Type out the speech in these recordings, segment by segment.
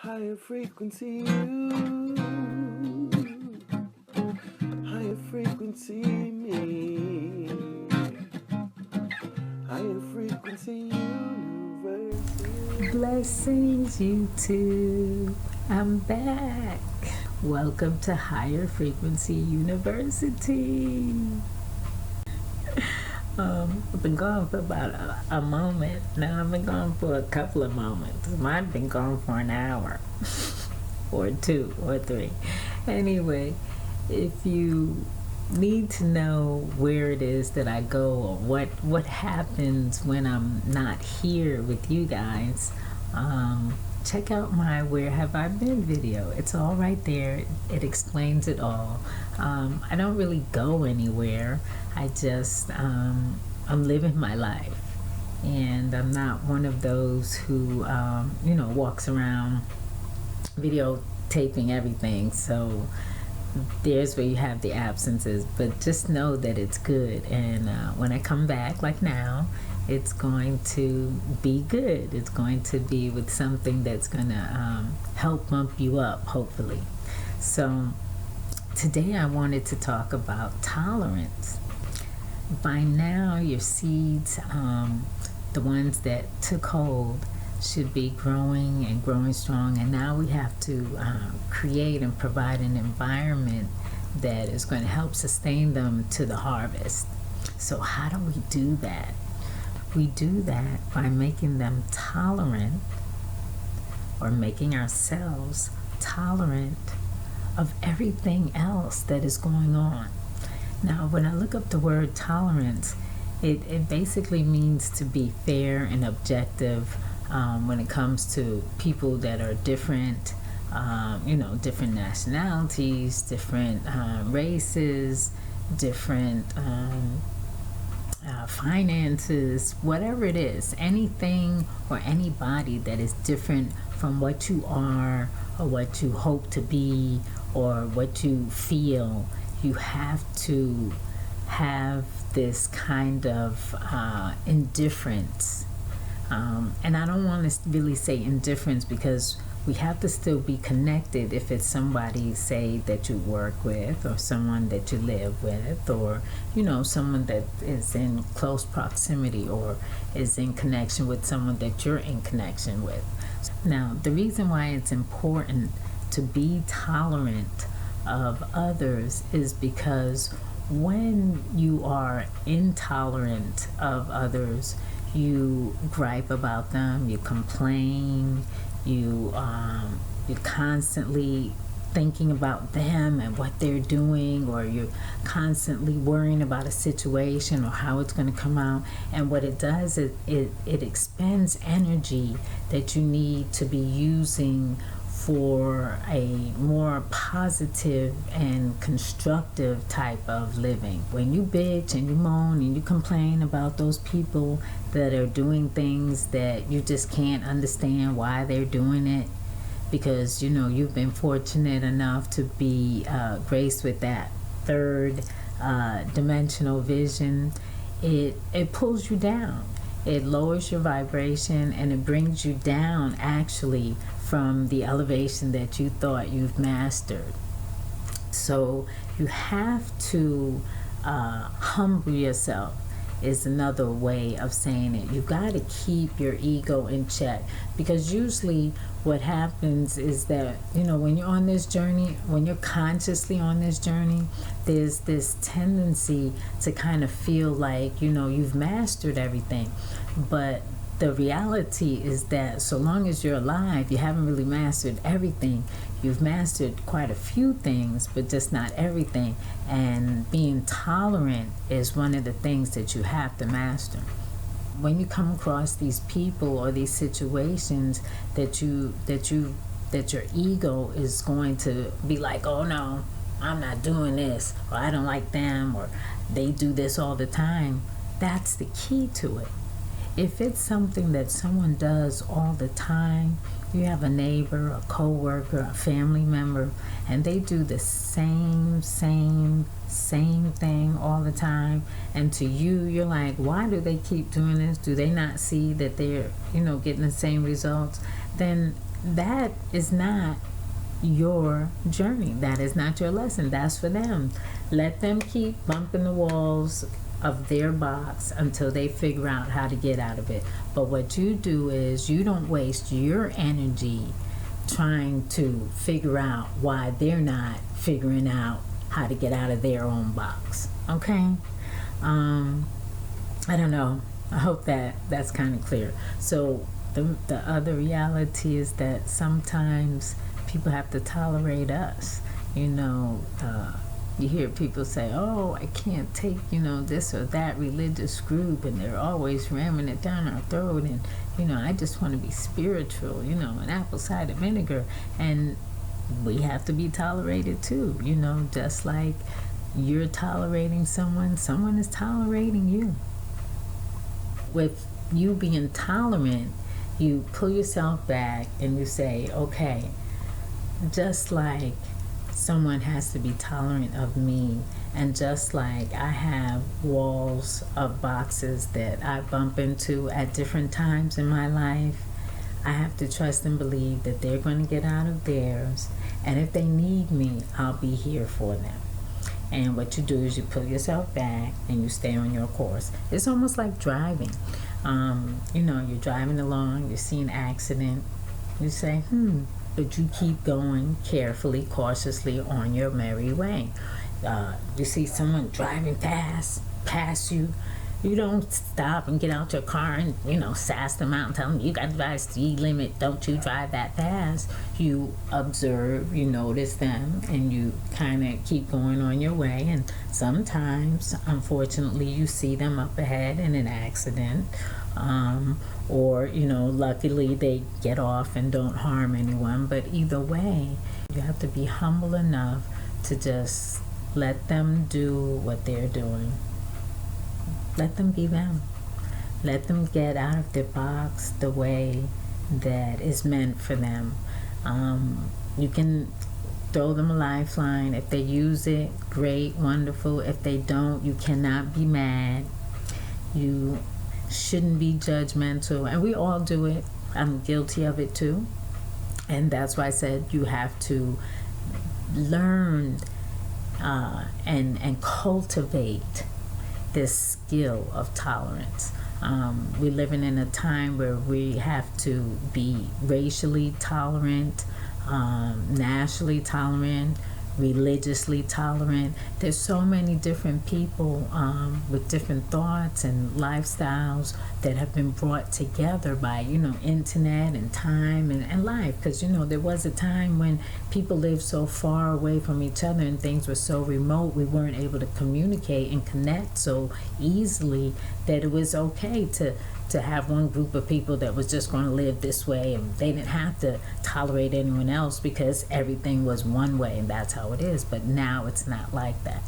Higher frequency you, higher frequency me, higher frequency university. Blessings, YouTube. I'm back. Welcome to Higher Frequency University. I've been gone for about a moment. Now I've been gone for a couple of moments. Might have been gone for an hour or two or three. Anyway, if you need to know where it is that I go or what happens when I'm not here with you guys, check out my Where Have I Been video. It's all right there. It explains it all. I don't really go anywhere. I just I'm living my life, and I'm not one of those who walks around videotaping everything. So there's where you have the absences, but just know that it's good. And when I come back, like now, it's going to be good. It's going to be with something that's going to help bump you up, hopefully. So today I wanted to talk about tolerance. By now, your seeds, the ones that took hold, should be growing and growing strong, and now we have to create and provide an environment that is going to help sustain them to the harvest. So how do we do that? We do that by making them tolerant, or making ourselves tolerant of everything else that is going on. Now, when I look up the word tolerance, it basically means to be fair and objective when it comes to people that are different, different nationalities, different races, different finances, whatever it is, anything or anybody that is different from what you are or what you hope to be or what you feel. You have to have this kind of indifference. And I don't want to really say indifference, because we have to still be connected if it's somebody, say, that you work with, or someone that you live with, or someone that is in close proximity or is in connection with someone that you're in connection with. Now, the reason why it's important to be tolerant of others is because when you are intolerant of others, you gripe about them, you complain, you're constantly thinking about them and what they're doing, or you're constantly worrying about a situation or how it's going to come out. And what it does is it expends energy that you need to be using for a more positive and constructive type of living. When you bitch and you moan and you complain about those people that are doing things that you just can't understand why they're doing it, because you've been fortunate enough to be graced with that third dimensional vision, it pulls you down. It lowers your vibration, and it brings you down actually from the elevation that you thought you've mastered. So you have to humble yourself, is another way of saying it. You've got to keep your ego in check, because usually what happens is that when you're on this journey, when you're consciously on this journey, there's this tendency to kind of feel like you've mastered everything. But the reality is that so long as you're alive, you haven't really mastered everything. You've mastered quite a few things, but just not everything. And being tolerant is one of the things that you have to master. When you come across these people or these situations that your ego is going to be like, oh no, I'm not doing this, or I don't like them, or they do this all the time, that's the key to it. If it's something that someone does all the time, you have a neighbor, a co-worker, a family member, and they do the same thing all the time, and to you, you're like, why do they keep doing this? Do they not see that they're, getting the same results? Then that is not your journey. That is not your lesson. That's for them. Let them keep bumping the walls of their box until they figure out how to get out of it. But what you do is you don't waste your energy trying to figure out why they're not figuring out how to get out of their own box. Okay? I don't know. I hope that that's kind of clear. So the other reality is that sometimes people have to tolerate us. You know, you hear people say, oh, I can't take, this or that religious group, and they're always ramming it down our throat, and, I just want to be spiritual, an apple cider vinegar. And we have to be tolerated too, just like you're tolerating someone is tolerating you. With you being tolerant, you pull yourself back and you say, okay, just like someone has to be tolerant of me, and just like I have walls of boxes that I bump into at different times in my life, I have to trust and believe that they're going to get out of theirs, and if they need me, I'll be here for them. And what you do is you pull yourself back and you stay on your course. It's almost like driving. You're driving along, you see an accident, you say, but you keep going carefully, cautiously on your merry way. You see someone driving past you, you don't stop and get out your car and, sass them out and tell them, you got to drive speed limit, don't you drive that fast. You observe, you notice them, and you kind of keep going on your way. And sometimes, unfortunately, you see them up ahead in an accident. Or, luckily they get off and don't harm anyone. But either way, you have to be humble enough to just let them do what they're doing. Let them be them. Let them get out of their box the way that is meant for them. You can throw them a lifeline. If they use it, great, wonderful. If they don't, you cannot be mad. You shouldn't be judgmental. And we all do it. I'm guilty of it too. And that's why I said you have to learn and cultivate this skill of tolerance. We're living in a time where we have to be racially tolerant, nationally tolerant, religiously tolerant. There's so many different people with different thoughts and lifestyles that have been brought together by internet and time and life, because there was a time when people lived so far away from each other and things were so remote, we weren't able to communicate and connect so easily, that it was okay to have one group of people that was just going to live this way, and they didn't have to tolerate anyone else because everything was one way and that's how it is. But now it's not like that.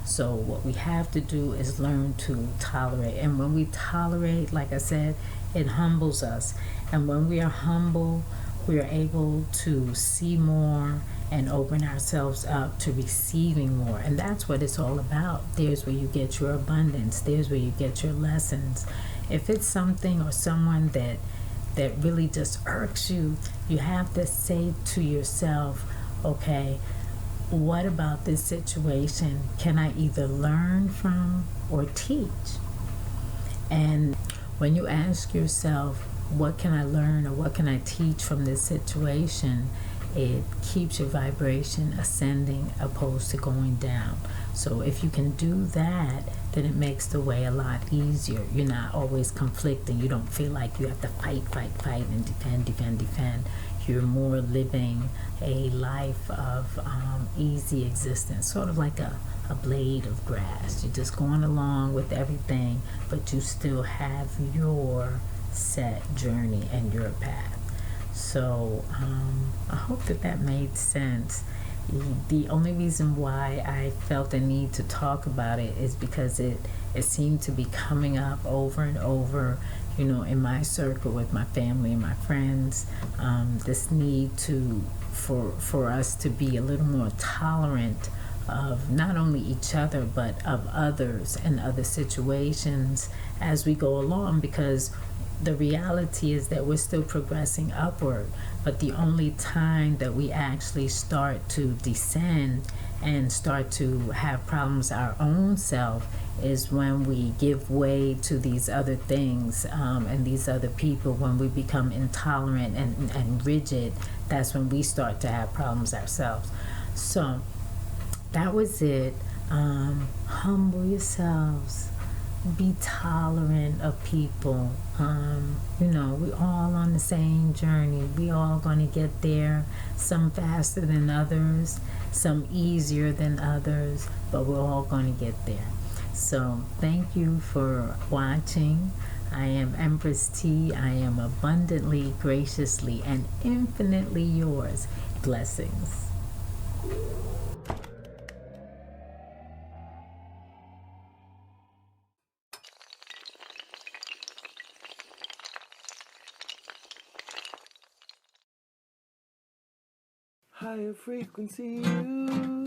So what we have to do is learn to tolerate. And when we tolerate, like I said, it humbles us. And when we are humble, we are able to see more and open ourselves up to receiving more. And that's what it's all about. There's where you get your abundance. There's where you get your lessons. If it's something or someone that really just irks you, you have to say to yourself, okay, what about this situation can I either learn from or teach? And when you ask yourself, what can I learn or what can I teach from this situation, it keeps your vibration ascending opposed to going down. So if you can do that, then it makes the way a lot easier. You're not always conflicting. You don't feel like you have to fight, and defend. You're more living a life of easy existence, sort of like a blade of grass. You're just going along with everything, but you still have your set journey and your path. So I hope that made sense. The only reason why I felt the need to talk about it is because it seemed to be coming up over and over, in my circle with my family and my friends. This need for us to be a little more tolerant of not only each other but of others and other situations as we go along, because the reality is that we're still progressing upward, but the only time that we actually start to descend and start to have problems our own self is when we give way to these other things, and these other people. When we become intolerant and rigid, that's when we start to have problems ourselves. So that was it. Humble yourselves, be tolerant of people. We're all on the same journey. We all going to get there, some faster than others, some easier than others, but we're all going to get there. So thank you for watching. I am EmpressTee. I am abundantly, graciously, and infinitely yours. Blessings. Higher frequency you.